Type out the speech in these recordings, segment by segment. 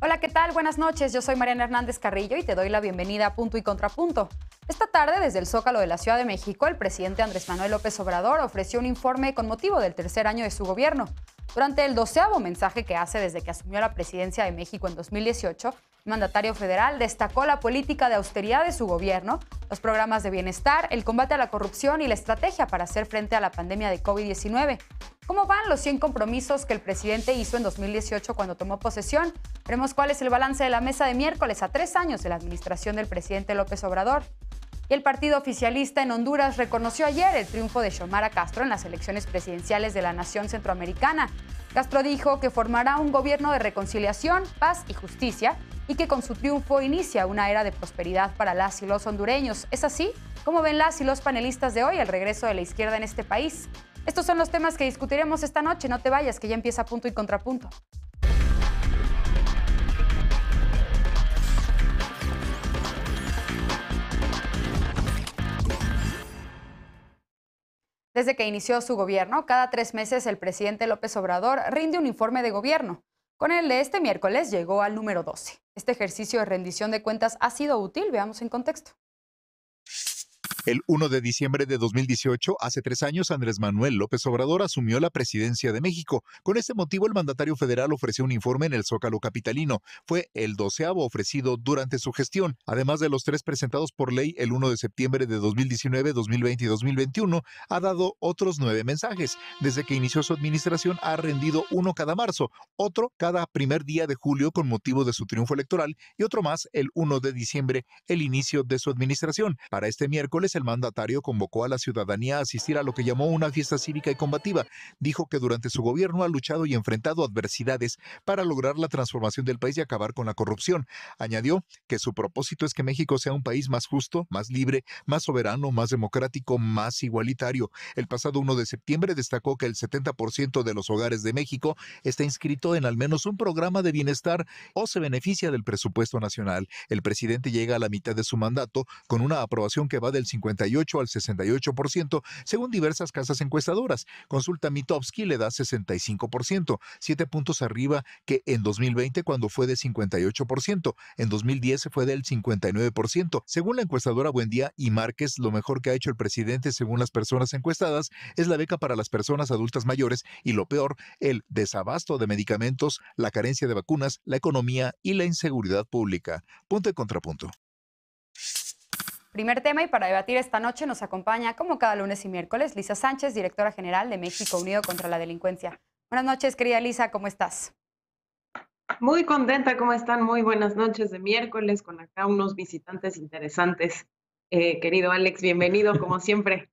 Hola, ¿qué tal? Buenas noches. Yo soy Mariana Hernández Carrillo y te doy la bienvenida a Punto y Contrapunto. Esta tarde, desde el Zócalo de la Ciudad de México, el presidente Andrés Manuel López Obrador ofreció un informe con motivo del tercer año de su gobierno. Durante el 12º mensaje que hace desde que asumió la presidencia de México en 2018, el mandatario federal destacó la política de austeridad de su gobierno, los programas de bienestar, el combate a la corrupción y la estrategia para hacer frente a la pandemia de COVID-19. ¿Cómo van los 100 compromisos que el presidente hizo en 2018 cuando tomó posesión? Veremos cuál es el balance de la mesa de miércoles a 3 años de la administración del presidente López Obrador. Y el partido oficialista en Honduras reconoció ayer el triunfo de Xiomara Castro en las elecciones presidenciales de la nación centroamericana. Castro dijo que formará un gobierno de reconciliación, paz y justicia y que con su triunfo inicia una era de prosperidad para las y los hondureños. ¿Es así? ¿Cómo ven las y los panelistas de hoy el regreso de la izquierda en este país? Estos son los temas que discutiremos esta noche. No te vayas, que ya empieza Punto y Contrapunto. Desde que inició su gobierno, cada 3 meses el presidente López Obrador rinde un informe de gobierno. Con el de este miércoles llegó al número 12. Este ejercicio de rendición de cuentas ha sido útil. Veamos en contexto. El 1 de diciembre de 2018, hace 3 años, Andrés Manuel López Obrador asumió la presidencia de México. Con este motivo, el mandatario federal ofreció un informe en el Zócalo capitalino. Fue el 12º ofrecido durante su gestión. Además de los 3 presentados por ley el 1 de septiembre de 2019, 2020 y 2021, ha dado otros 9 mensajes. Desde que inició su administración, ha rendido uno cada marzo, otro cada primer día de julio con motivo de su triunfo electoral y otro más el 1 de diciembre, el inicio de su administración. Para este miércoles, el mandatario convocó a la ciudadanía a asistir a lo que llamó una fiesta cívica y combativa. Dijo que durante su gobierno ha luchado y enfrentado adversidades para lograr la transformación del país y acabar con la corrupción. Añadió que su propósito es que México sea un país más justo, más libre, más soberano, más democrático, más igualitario. El pasado 1 de septiembre destacó que el 70% de los hogares de México está inscrito en al menos un programa de bienestar o se beneficia del presupuesto nacional. El presidente llega a la mitad de su mandato con una aprobación que va del 58 al 68%, según diversas casas encuestadoras. Consulta Mitofsky le da 65%, 7 puntos arriba que en 2020 cuando fue de 58%. En 2010 fue del 59%. Según la encuestadora Buendía y Márquez, lo mejor que ha hecho el presidente según las personas encuestadas es la beca para las personas adultas mayores y lo peor, el desabasto de medicamentos, la carencia de vacunas, la economía y la inseguridad pública. Punto y contrapunto. Primer tema, y para debatir esta noche nos acompaña, como cada lunes y miércoles, Lisa Sánchez, directora general de México Unido contra la Delincuencia. Buenas noches, querida Lisa, ¿cómo estás? Muy contenta, ¿cómo están? Muy buenas noches de miércoles con acá unos visitantes interesantes. Querido Alex, bienvenido como siempre.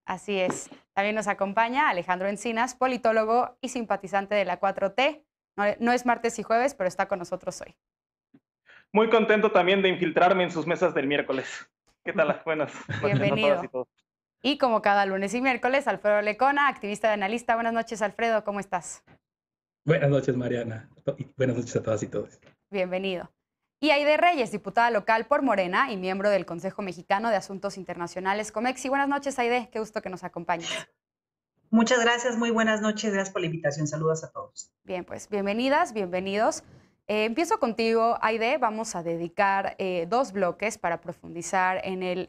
Así es. También nos acompaña Alejandro Encinas, politólogo y simpatizante de la 4T. No es martes y jueves, pero está con nosotros hoy. Muy contento también de infiltrarme en sus mesas del miércoles. ¿Qué tal? Buenas noches a todas y todos. Y como cada lunes y miércoles, Alfredo Lecona, activista y analista. Buenas noches, Alfredo, ¿cómo estás? Buenas noches, Mariana. Y buenas noches a todas y todos. Bienvenido. Y Aide Reyes, diputada local por Morena y miembro del Consejo Mexicano de Asuntos Internacionales, Comexi. Buenas noches, Aide. Qué gusto que nos acompañes. Muchas gracias, muy buenas noches. Gracias por la invitación. Saludos a todos. Bien, pues bienvenidas, bienvenidos. Empiezo contigo, Aide. Vamos a dedicar 2 bloques para profundizar en el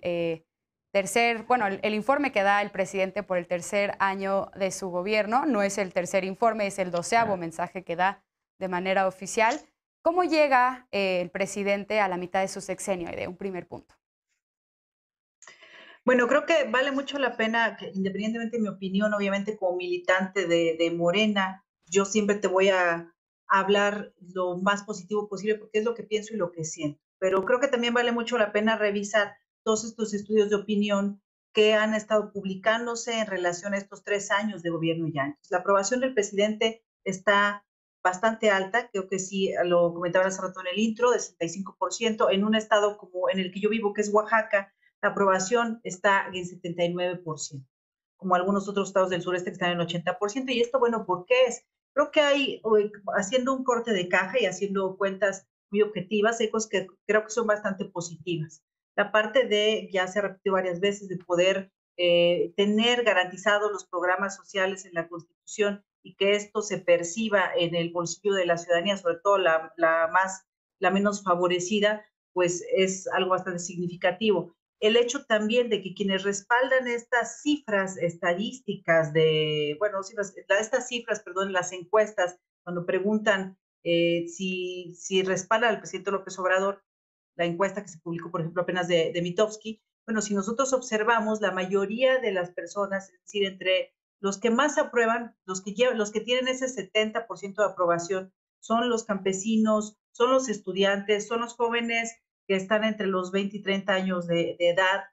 el informe que da el presidente por el tercer año de su gobierno. No es el tercer informe, es el 12º mensaje que da de manera oficial. ¿Cómo llega el presidente a la mitad de su sexenio, Aide? Un primer punto. Bueno, creo que vale mucho la pena, que, independientemente de mi opinión, obviamente como militante de Morena, yo siempre te voy a hablar lo más positivo posible porque es lo que pienso y lo que siento. Pero creo que también vale mucho la pena revisar todos estos estudios de opinión que han estado publicándose en relación a estos 3 años de gobierno ya. Entonces, la aprobación del presidente está bastante alta, creo que sí, lo comentaba hace rato en el intro, de 65%, en un estado como en el que yo vivo, que es Oaxaca, la aprobación está en 79%, como algunos otros estados del sureste que están en 80%. Y esto, bueno, ¿por qué es? Creo que hay, haciendo un corte de caja y haciendo cuentas muy objetivas, hay cosas que creo que son bastante positivas. La parte de, ya se repitió varias veces, de poder tener garantizados los programas sociales en la Constitución y que esto se perciba en el bolsillo de la ciudadanía, sobre todo la menos favorecida, pues es algo bastante significativo. El hecho también de que quienes respaldan estas cifras estadísticas estas cifras, perdón, las encuestas, cuando preguntan si respalda al presidente López Obrador, la encuesta que se publicó, por ejemplo, apenas de Mitofsky, bueno, si nosotros observamos, la mayoría de las personas, es decir, entre los que más aprueban, los que tienen ese 70% de aprobación, son los campesinos, son los estudiantes, son los jóvenes que están entre los 20 y 30 años de edad,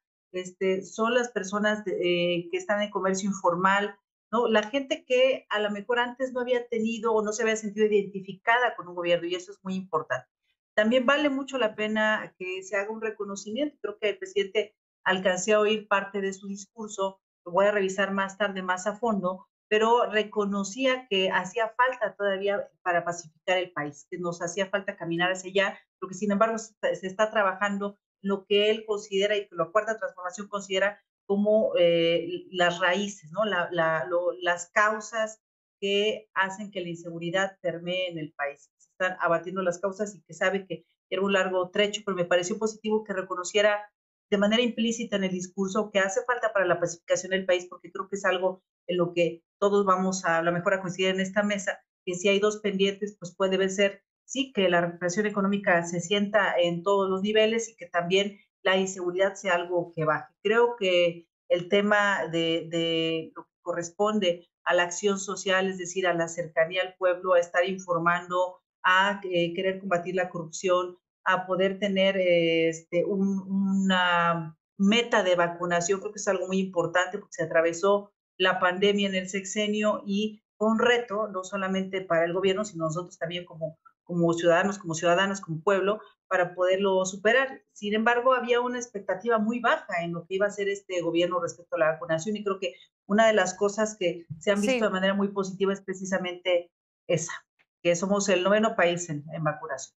son las personas que están en comercio informal, ¿no? La gente que a lo mejor antes no había tenido o no se había sentido identificada con un gobierno, y eso es muy importante. También vale mucho la pena que se haga un reconocimiento. Creo que el presidente alcancé a oír parte de su discurso, lo voy a revisar más tarde, más a fondo, pero reconocía que hacía falta todavía para pacificar el país, que nos hacía falta caminar hacia allá, pero que sin embargo se está trabajando lo que él considera y que la Cuarta Transformación considera como las raíces, ¿no? Las causas que hacen que la inseguridad permee en el país. Se están abatiendo las causas y que sabe que era un largo trecho, pero me pareció positivo que reconociera de manera implícita en el discurso que hace falta para la pacificación del país, porque creo que es algo en lo que todos vamos a lo mejor a coincidir en esta mesa, que si hay dos pendientes, pues puede ser, sí, que la recuperación económica se sienta en todos los niveles y que también la inseguridad sea algo que baje. Creo que el tema de lo que corresponde a la acción social, es decir, a la cercanía al pueblo, a estar informando, a querer combatir la corrupción, a poder tener una meta de vacunación, creo que es algo muy importante porque se atravesó la pandemia en el sexenio y fue un reto, no solamente para el gobierno, sino nosotros también como ciudadanos, como ciudadanas, como pueblo, para poderlo superar. Sin embargo, había una expectativa muy baja en lo que iba a ser este gobierno respecto a la vacunación y creo que una de las cosas que se han visto de manera muy positiva es precisamente esa, que somos el 9º país en vacunación.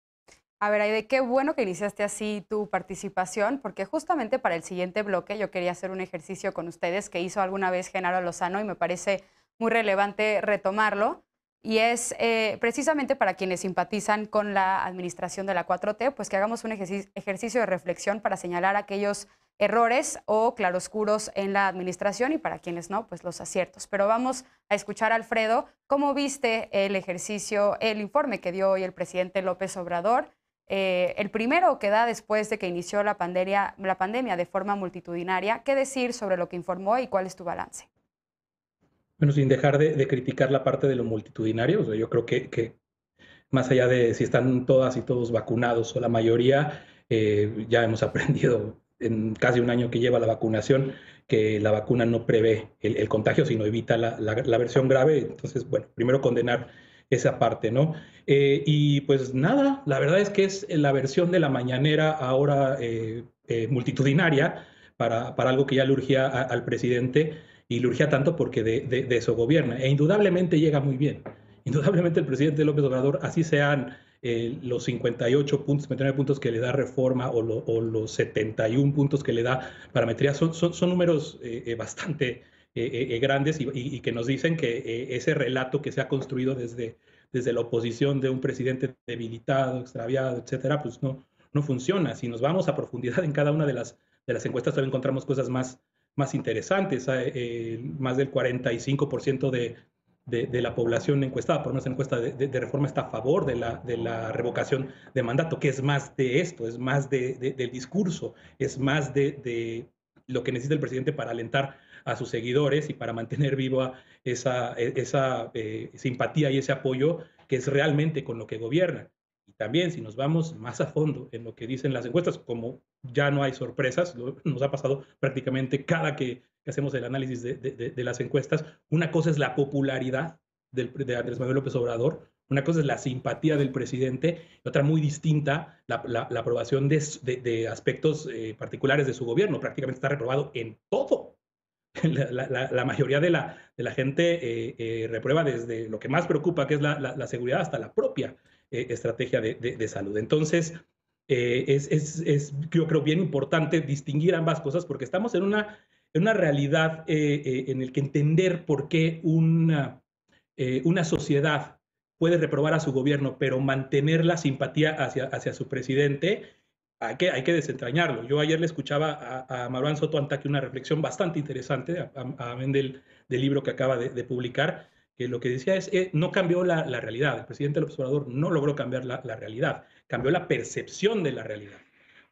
A ver, Aide, qué bueno que iniciaste así tu participación, porque justamente para el siguiente bloque yo quería hacer un ejercicio con ustedes que hizo alguna vez Genaro Lozano y me parece muy relevante retomarlo, y es precisamente para quienes simpatizan con la administración de la 4T, pues que hagamos un ejercicio de reflexión para señalar aquellos errores o claroscuros en la administración y para quienes no, pues los aciertos. Pero vamos a escuchar a Alfredo. ¿Cómo viste el informe que dio hoy el presidente López Obrador? El primero que da después de que inició la pandemia de forma multitudinaria. ¿Qué decir sobre lo que informó y cuál es tu balance? Bueno, sin dejar de criticar la parte de lo multitudinario, o sea, yo creo que más allá de si están todas y todos vacunados o la mayoría, ya hemos aprendido en casi un año que lleva la vacunación que la vacuna no prevé el contagio, sino evita la versión grave. Entonces, bueno, primero condenar esa parte, ¿no? Y pues nada, la verdad es que es la versión de la mañanera ahora multitudinaria para algo que ya le urgía al presidente, y le urgía tanto porque de eso gobierna. E indudablemente llega muy bien. Indudablemente el presidente López Obrador, así sean los 58 puntos, 59 puntos que le da Reforma o los 71 puntos que le da Parametría, son números bastante grandes y que nos dicen que ese relato que se ha construido desde la oposición de un presidente debilitado, extraviado, etcétera, pues no funciona. Si nos vamos a profundidad en cada una de las encuestas, todavía encontramos cosas más interesantes. Más del 45% de la población encuestada por nuestra encuesta de Reforma está a favor de la revocación de mandato, que es más de esto, es más del discurso, es más de lo que necesita el presidente para alentar a sus seguidores y para mantener viva esa simpatía y ese apoyo que es realmente con lo que gobierna. Y también, si nos vamos más a fondo en lo que dicen las encuestas, como ya no hay sorpresas, nos ha pasado prácticamente cada que hacemos el análisis de las encuestas, una cosa es la popularidad de Andrés Manuel López Obrador, una cosa es la simpatía del presidente, y otra muy distinta, la aprobación de aspectos particulares de su gobierno. Prácticamente está reprobado en todo. La mayoría de la gente reprueba desde lo que más preocupa, que es la seguridad, hasta la propia estrategia de salud. Entonces, yo creo bien importante distinguir ambas cosas, porque estamos en una realidad en el que entender por qué un una sociedad puede reprobar a su gobierno, pero mantener la simpatía hacia su presidente, hay que desentrañarlo. Yo ayer le escuchaba a Marwan Soto Antaki una reflexión bastante interesante, amén del libro que acaba de publicar, que lo que decía es, no cambió la realidad. El presidente López Obrador no logró cambiar la realidad, cambió la percepción de la realidad,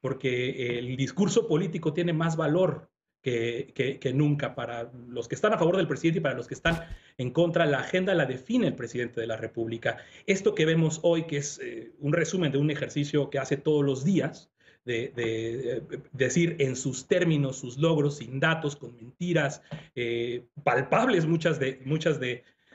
porque el discurso político tiene más valor que nunca para los que están a favor del presidente y para los que están en contra. La agenda la define el presidente de la República. Esto que vemos hoy, que es un resumen de un ejercicio que hace todos los días, de decir en sus términos sus logros, sin datos, con mentiras palpables, muchas de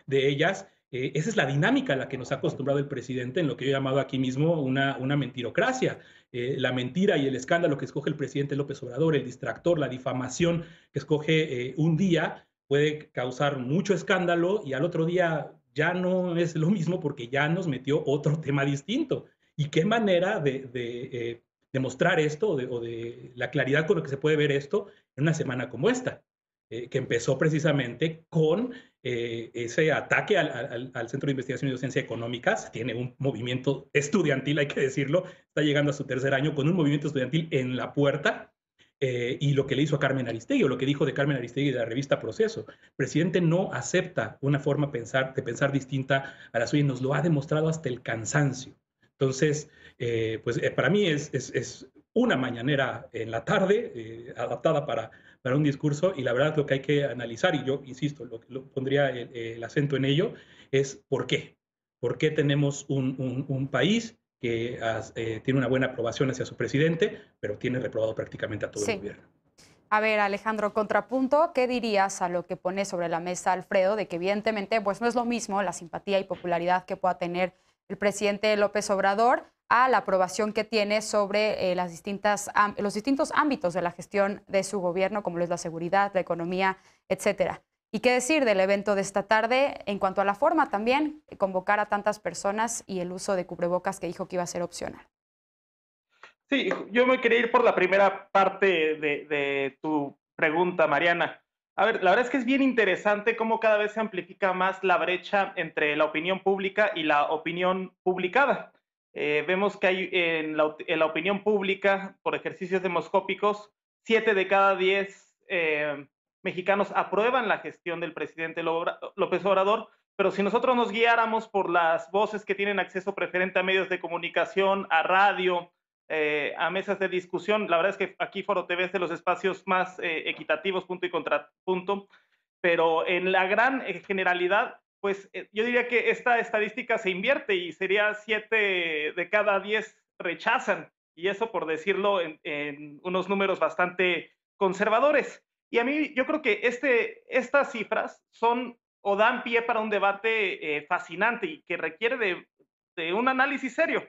ellas. Esa es la dinámica a la que nos ha acostumbrado el presidente en lo que yo he llamado aquí mismo una mentirocracia. La mentira y el escándalo que escoge el presidente López Obrador, el distractor, la difamación que escoge un día, puede causar mucho escándalo y al otro día ya no es lo mismo porque ya nos metió otro tema distinto. ¿Y qué manera de mostrar esto o de la claridad con lo que se puede ver esto en una semana como esta? Que empezó precisamente con ese ataque al Centro de Investigación y Docencia Económicas. Tiene un movimiento estudiantil, hay que decirlo, está llegando a su tercer año con un movimiento estudiantil en la puerta, y lo que le hizo a Carmen Aristegui, o lo que dijo de Carmen Aristegui de la revista Proceso. El presidente no acepta una forma de pensar distinta a la suya y nos lo ha demostrado hasta el cansancio. Entonces, para mí es una mañanera en la tarde, adaptada para un discurso, y la verdad lo que hay que analizar, y yo insisto, lo pondría el acento en ello, es ¿por qué? ¿Por qué tenemos un país que tiene una buena aprobación hacia su presidente, pero tiene reprobado prácticamente a todo el gobierno? A ver, Alejandro, contrapunto, ¿qué dirías a lo que pone sobre la mesa Alfredo, de que evidentemente pues no es lo mismo la simpatía y popularidad que pueda tener el presidente López Obrador a la aprobación que tiene sobre los distintos ámbitos de la gestión de su gobierno, como es la seguridad, la economía, etcétera? ¿Y qué decir del evento de esta tarde en cuanto a la forma también, convocar a tantas personas y el uso de cubrebocas que dijo que iba a ser opcional? Sí, yo me quería ir por la primera parte de tu pregunta, Mariana. A ver, la verdad es que es bien interesante cómo cada vez se amplifica más la brecha entre la opinión pública y la opinión publicada. Vemos que hay en la opinión pública, por ejercicios demoscópicos, 7 de cada 10 mexicanos aprueban la gestión del presidente López Obrador, pero si nosotros nos guiáramos por las voces que tienen acceso preferente a medios de comunicación, a radio, a mesas de discusión, la verdad es que aquí Foro TV es de los espacios más equitativos, punto y contrapunto, pero en la gran generalidad, pues yo diría que esta estadística se invierte y sería 7 de cada 10 rechazan, y eso por decirlo en unos números bastante conservadores. Y a mí yo creo que estas cifras son o dan pie para un debate fascinante y que requiere de un análisis serio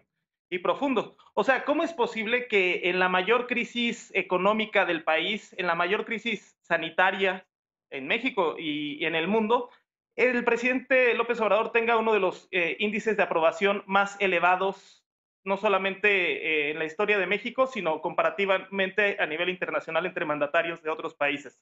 y profundo. O sea, ¿cómo es posible que en la mayor crisis económica del país, en la mayor crisis sanitaria en México y en el mundo, el presidente López Obrador tenga uno de los índices de aprobación más elevados, no solamente en la historia de México, sino comparativamente a nivel internacional entre mandatarios de otros países?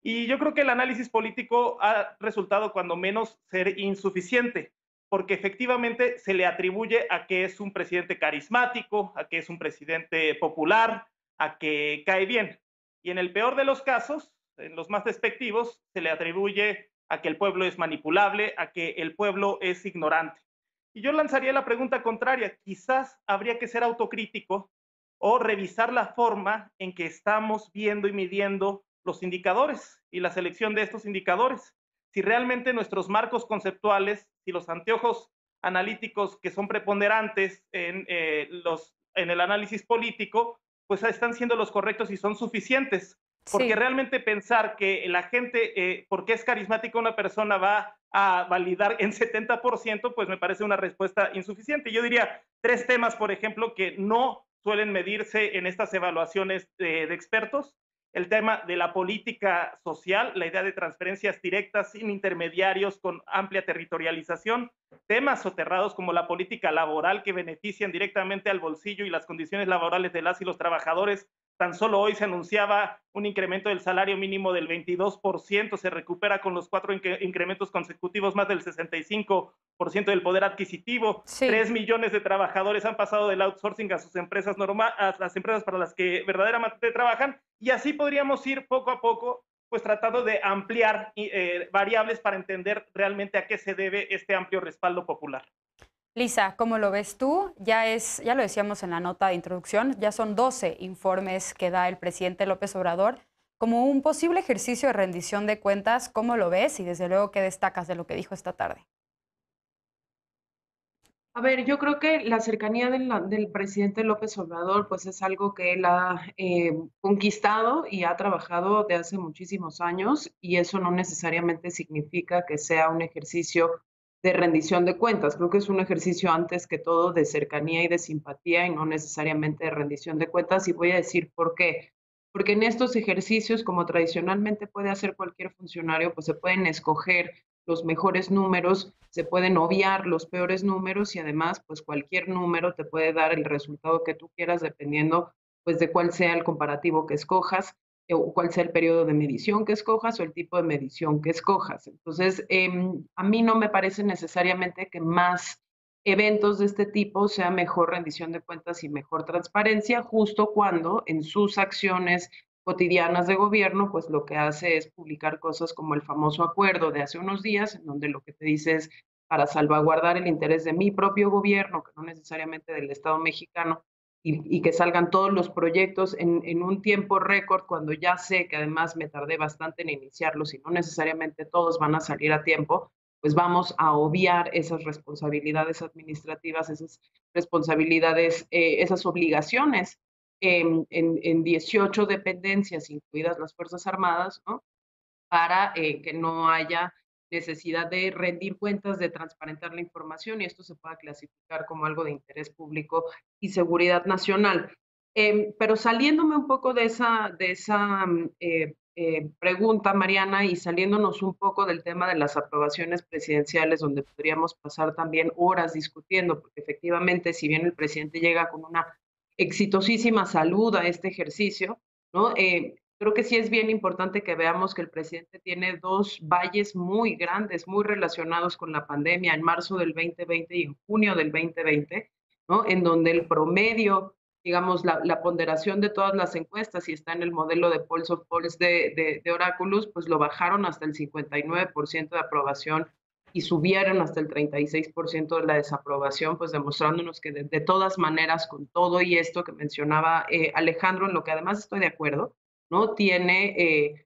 Y yo creo que el análisis político ha resultado cuando menos ser insuficiente, porque efectivamente se le atribuye a que es un presidente carismático, a que es un presidente popular, a que cae bien. Y en el peor de los casos, en los más despectivos, se le atribuye a que el pueblo es manipulable, a que el pueblo es ignorante. Y yo lanzaría la pregunta contraria, quizás habría que ser autocrítico o revisar la forma en que estamos viendo y midiendo los indicadores y la selección de estos indicadores. Si realmente nuestros marcos conceptuales, si los anteojos analíticos que son preponderantes en el análisis político, pues están siendo los correctos y son suficientes. Porque realmente pensar que la gente, porque es carismática una persona, va a validar en 70%, pues me parece una respuesta insuficiente. Yo diría 3 temas, por ejemplo, que no suelen medirse en estas evaluaciones de expertos. El tema de la política social, la idea de transferencias directas sin intermediarios con amplia territorialización, temas soterrados como la política laboral que benefician directamente al bolsillo y las condiciones laborales de las y los trabajadores, Tan solo hoy se anunciaba un incremento del salario mínimo del 22%, se recupera con los 4 incrementos consecutivos más del 65% del poder adquisitivo. Sí. 3 millones de trabajadores han pasado del outsourcing a sus empresas a las empresas para las que verdaderamente trabajan, y así podríamos ir poco a poco pues tratando de ampliar variables para entender realmente a qué se debe este amplio respaldo popular. Lisa, ¿cómo lo ves tú? Ya lo decíamos en la nota de introducción, ya son 12 informes que da el presidente López Obrador como un posible ejercicio de rendición de cuentas. ¿Cómo lo ves? Y desde luego, ¿qué destacas de lo que dijo esta tarde? A ver, yo creo que la cercanía del presidente López Obrador, pues es algo que él ha conquistado y ha trabajado de hace muchísimos años, y eso no necesariamente significa que sea un ejercicio de rendición de cuentas. Creo que es un ejercicio antes que todo de cercanía y de simpatía, y no necesariamente de rendición de cuentas, y voy a decir por qué. Porque en estos ejercicios, como tradicionalmente puede hacer cualquier funcionario, pues se pueden escoger los mejores números, se pueden obviar los peores números, y además, pues cualquier número te puede dar el resultado que tú quieras dependiendo pues de cuál sea el comparativo que escojas, o cuál sea el periodo de medición que escojas, o el tipo de medición que escojas. Entonces, a mí no me parece necesariamente que más eventos de este tipo sea mejor rendición de cuentas y mejor transparencia, justo cuando en sus acciones cotidianas de gobierno, pues lo que hace es publicar cosas como el famoso acuerdo de hace unos días, en donde lo que te dice es para salvaguardar el interés de mi propio gobierno, que no necesariamente del Estado mexicano, y que salgan todos los proyectos en un tiempo récord, cuando ya sé que además me tardé bastante en iniciarlos y no necesariamente todos van a salir a tiempo, pues vamos a obviar esas responsabilidades administrativas, esas responsabilidades, esas obligaciones en 18 dependencias, incluidas las Fuerzas Armadas, ¿no? Para que no haya necesidad de rendir cuentas, de transparentar la información, y esto se pueda clasificar como algo de interés público y seguridad nacional. Pero saliéndome un poco de esa pregunta, Mariana, y saliéndonos un poco del tema de las aprobaciones presidenciales, donde podríamos pasar también horas discutiendo, porque efectivamente, si bien el presidente llega con una exitosísima salud a este ejercicio, ¿no? Creo que sí es bien importante que veamos que el presidente tiene dos valles muy grandes, muy relacionados con la pandemia, en marzo del 2020 y en junio del 2020, ¿no? En donde el promedio, digamos, la ponderación de todas las encuestas, y está en el modelo de Pulse of Polls de Oráculos, pues lo bajaron hasta el 59% de aprobación y subieron hasta el 36% de la desaprobación, pues demostrándonos que de todas maneras, con todo y esto que mencionaba Alejandro, en lo que además estoy de acuerdo, ¿no? Tiene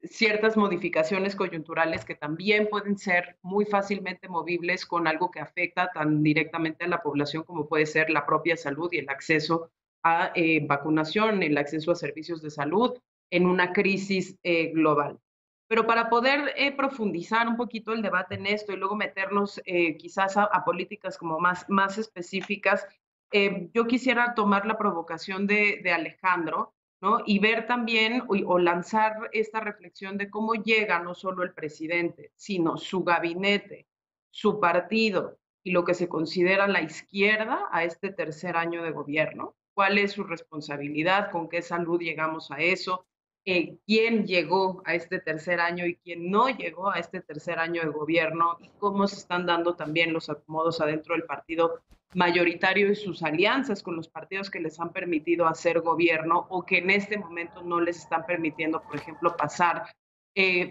ciertas modificaciones coyunturales que también pueden ser muy fácilmente movibles con algo que afecta tan directamente a la población como puede ser la propia salud y el acceso a vacunación, el acceso a servicios de salud en una crisis global. Pero para poder profundizar un poquito el debate en esto y luego meternos quizás a políticas como más específicas, yo quisiera tomar la provocación de Alejandro, ¿no? Y ver también o lanzar esta reflexión de cómo llega no solo el presidente, sino su gabinete, su partido y lo que se considera la izquierda a este tercer año de gobierno. ¿Cuál es su responsabilidad? ¿Con qué salud llegamos a eso? ¿Quién llegó a este tercer año y quién no llegó a este tercer año de gobierno? Y cómo se están dando también los acomodos adentro del partido mayoritario y sus alianzas con los partidos que les han permitido hacer gobierno o que en este momento no les están permitiendo, por ejemplo, pasar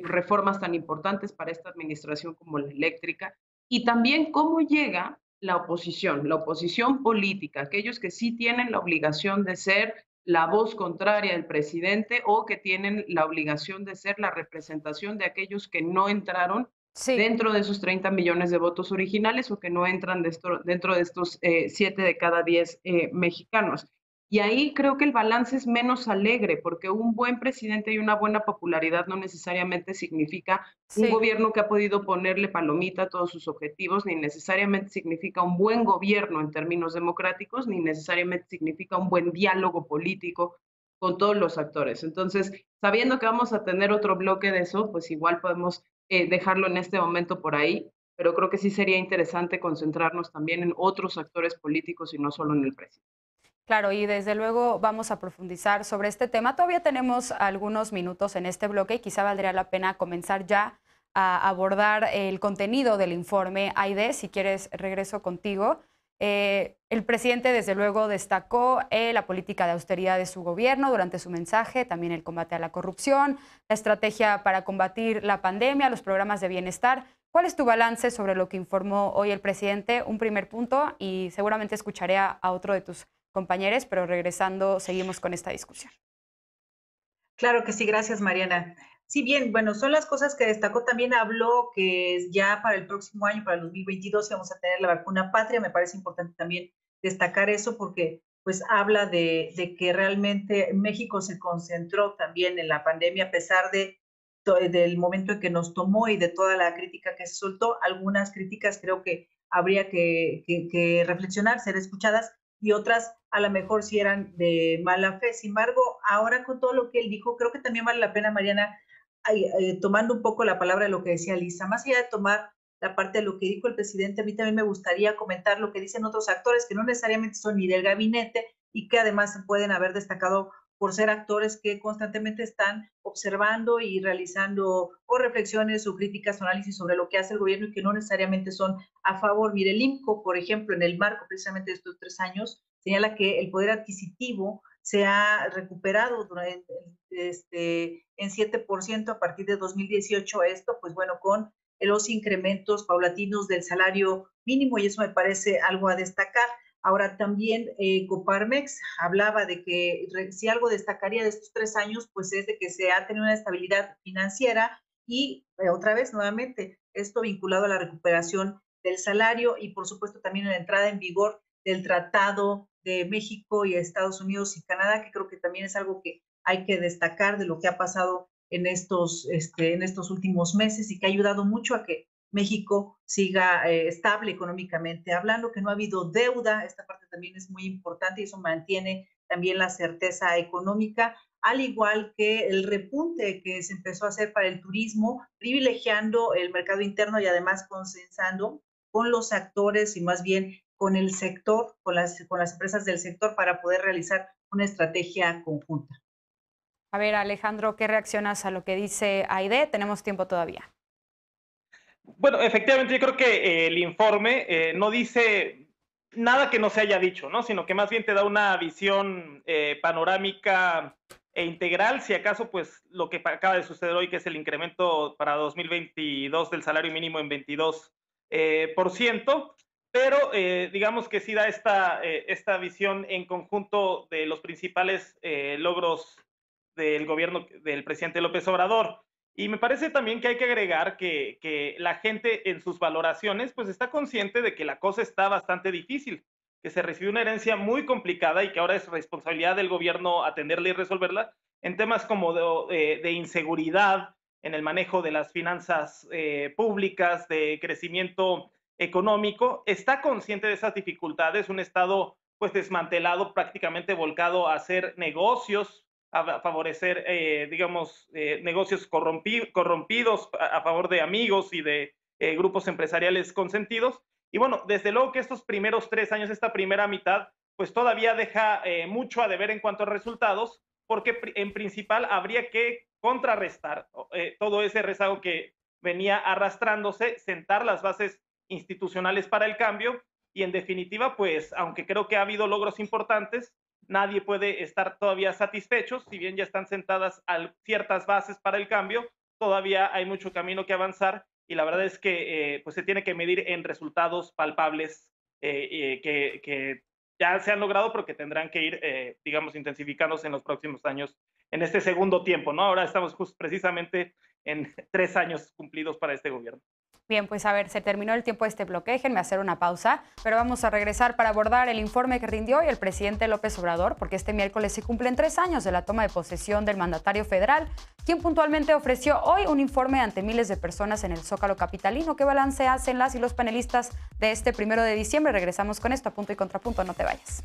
reformas tan importantes para esta administración como la eléctrica. Y también cómo llega la oposición política, aquellos que sí tienen la obligación de ser la voz contraria del presidente o que tienen la obligación de ser la representación de aquellos que no entraron dentro de esos 30 millones de votos originales o que no entran dentro de estos 7 de cada 10 mexicanos. Y ahí creo que el balance es menos alegre, porque un buen presidente y una buena popularidad no necesariamente significa un gobierno que ha podido ponerle palomita a todos sus objetivos, ni necesariamente significa un buen gobierno en términos democráticos, ni necesariamente significa un buen diálogo político con todos los actores. Entonces, sabiendo que vamos a tener otro bloque de eso, pues igual podemos dejarlo en este momento por ahí, pero creo que sí sería interesante concentrarnos también en otros actores políticos y no solo en el presidente. Claro, y desde luego vamos a profundizar sobre este tema. Todavía tenemos algunos minutos en este bloque y quizá valdría la pena comenzar ya a abordar el contenido del informe. Aide, si quieres, regreso contigo. El presidente, desde luego, destacó la política de austeridad de su gobierno durante su mensaje, también el combate a la corrupción, la estrategia para combatir la pandemia, los programas de bienestar. ¿Cuál es tu balance sobre lo que informó hoy el presidente? Un primer punto y seguramente escucharé a otro de tus compañeros, pero regresando, seguimos con esta discusión. Claro que sí, gracias, Mariana. Sí, bien, bueno, son las cosas que destacó. También habló que ya para el próximo año, para el 2022, vamos a tener la vacuna patria. Me parece importante también destacar eso porque pues habla de que realmente México se concentró también en la pandemia a pesar del momento en que nos tomó y de toda la crítica que se soltó. Algunas críticas creo que habría que reflexionar, ser escuchadas, y otras a lo mejor sí eran de mala fe. Sin embargo, ahora con todo lo que él dijo, creo que también vale la pena, Mariana, tomando un poco la palabra de lo que decía Lisa, más allá de tomar la parte de lo que dijo el presidente, a mí también me gustaría comentar lo que dicen otros actores que no necesariamente son ni del gabinete y que además pueden haber destacado por ser actores que constantemente están observando y realizando o reflexiones o críticas o análisis sobre lo que hace el gobierno y que no necesariamente son a favor. Mire, el INCO, por ejemplo, en el marco precisamente de estos 3 años, señala que el poder adquisitivo se ha recuperado en 7% a partir de 2018. Esto, pues bueno, con los incrementos paulatinos del salario mínimo, y eso me parece algo a destacar. Ahora también Coparmex hablaba de que si algo destacaría de estos 3 años, pues es de que se ha tenido una estabilidad financiera y otra vez, nuevamente, esto vinculado a la recuperación del salario y por supuesto también la entrada en vigor del Tratado de México y Estados Unidos y Canadá, que creo que también es algo que hay que destacar de lo que ha pasado en estos últimos meses y que ha ayudado mucho a que México siga estable económicamente. Hablando que no ha habido deuda, esta parte también es muy importante y eso mantiene también la certeza económica, al igual que el repunte que se empezó a hacer para el turismo, privilegiando el mercado interno y además consensando con los actores y más bien con el sector, con las empresas del sector para poder realizar una estrategia conjunta. A ver, Alejandro, ¿qué reaccionas a lo que dice Aide? Tenemos tiempo todavía. Bueno, efectivamente, yo creo que el informe no dice nada que no se haya dicho, ¿no? Sino que más bien te da una visión panorámica e integral, si acaso, pues lo que acaba de suceder hoy, que es el incremento para 2022 del salario mínimo en 22%, pero digamos que sí da esta visión en conjunto de los principales logros del gobierno del presidente López Obrador. Y me parece también que hay que agregar que la gente en sus valoraciones pues está consciente de que la cosa está bastante difícil, que se recibió una herencia muy complicada y que ahora es responsabilidad del gobierno atenderla y resolverla en temas como de inseguridad, en el manejo de las finanzas públicas, de crecimiento económico. Está consciente de esas dificultades, un Estado pues desmantelado, prácticamente volcado a hacer negocios, a favorecer, negocios corrompidos a favor de amigos y de grupos empresariales consentidos. Y bueno, desde luego que estos primeros 3 años, esta primera mitad, pues todavía deja mucho a deber en cuanto a resultados, porque en principal habría que contrarrestar todo ese rezago que venía arrastrándose, sentar las bases institucionales para el cambio y en definitiva, pues aunque creo que ha habido logros importantes, nadie puede estar todavía satisfecho, si bien ya están sentadas ciertas bases para el cambio, todavía hay mucho camino que avanzar y la verdad es que pues se tiene que medir en resultados palpables que ya se han logrado, pero que tendrán que ir, intensificándose en los próximos años en este segundo tiempo, ¿no? Ahora estamos precisamente en 3 años cumplidos para este gobierno. Bien, pues a ver, se terminó el tiempo de este bloque, déjenme hacer una pausa, pero vamos a regresar para abordar el informe que rindió hoy el presidente López Obrador, porque este miércoles se cumplen 3 años de la toma de posesión del mandatario federal, quien puntualmente ofreció hoy un informe ante miles de personas en el Zócalo capitalino. ¿Qué balance hacen las y los panelistas de este 1 de diciembre? Regresamos con esto a Punto y Contrapunto, no te vayas.